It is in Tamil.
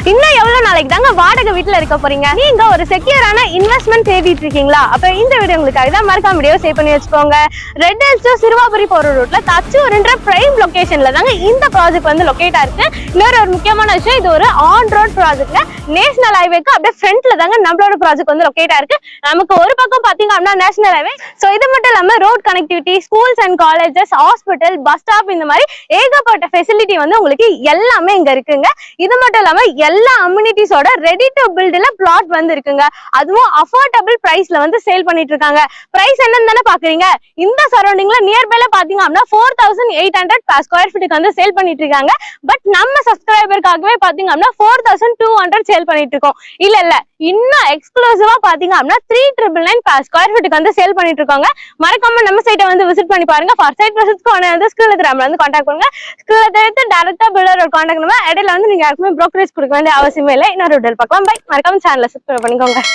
இன்னும் எவ்வளவு நாளைக்கு தாங்க வாடகை வீட்டுல இருக்க போறீங்க? நீங்க ஒரு செக்யூரான இன்வெஸ்ட்மெண்ட் தேடிட்டு இருக்கீங்களா? அப்ப இந்த வீடியோ உங்களுக்காக தான். மறக்காம வீடியோ சேவ் பண்ணி வச்சுக்கோங்க. ரெட் ஹில்ஸ் டு சிறுவாபுரி போற ரூட்ல தச்சூர்ன்ற பிரைம் லொகேஷன்ல தாங்க இந்த ப்ராஜெக்ட் வந்து லொகேட் ஆயிருக்கு. இன்னொரு ஒரு முக்கியமான விஷயம், இது ஒரு ஆன் ரோட் ப்ராஜெக்ட்ல நேஷனல் ஹைவேக்கு அப்படியே ஃப்ரண்ட்ல தாங்க நம்மளோட ப்ராஜெக்ட் வந்து லொகேட் ஆயிருக்கு. நமக்கு ஒரு பக்கம் பாத்தீங்க அப்படின்னா நேஷனல் ஹைவே. சோ இது மட்டும் இல்லாம road connectivity, schools and colleges, hospital, bus stop, இந்த மாதிரி ஏகப்பட்ட ஃபெசிலிட்டி வந்து உங்களுக்கு எல்லாமே இங்க இருக்குங்க. இது மட்டும் இல்லாம எல்லா அம்யூனிட்டிஸோட ரெடி டு பில்ட்ல பிளாட் வந்து இருக்குங்க. அதுவும் அஃபோர்டபிள் பிரைஸ்ல வந்து சேல் பண்ணிட்டு இருக்காங்க. பிரைஸ் என்னன்னு தானே பாக்குறீங்க? இந்த சரௌண்டிங்ல நியர்பைல பாத்தீங்க அப்படின்னா 4800 per square feet வந்து சேல் பண்ணிட்டு இருக்காங்க. பட் நம்ம சப்ஸ்கிரைபருக்காகவே பாத்தீங்க அப்படின்னா 4200 சேல் பண்ணிட்டு இருக்கோம். இல்ல இன்னும் எக்ஸ்க்ளூசிவா பாத்தீங்க அப்படின்னா 3999 per square feet வந்து சேல் பண்ணிட்டு இருக்காங்க. மறக்காம நம்ம சைட்டை வந்து விசிட் பண்ணி பாருங்க. ஃபார் சைட் விசிட்க்கு வந்து ஸ்கிரீன்ல தெரியல வந்து கான்டாக்ட் பண்ணுங்க. ஸ்கிரீன்ல தெரிஞ்சு டைரக்டா பில்டரோட கான்டாக்ட் நம்பர். இடையில வந்து நீங்க யாருக்குமே brokerage கொடுக்க வேண்டிய அவசியமே இல்லை. இன்னொரு வீடியோல பார்க்கலாம். பை. மறக்காம சேனலை சப்ஸ்கிரைப் பண்ணிக்கோங்க.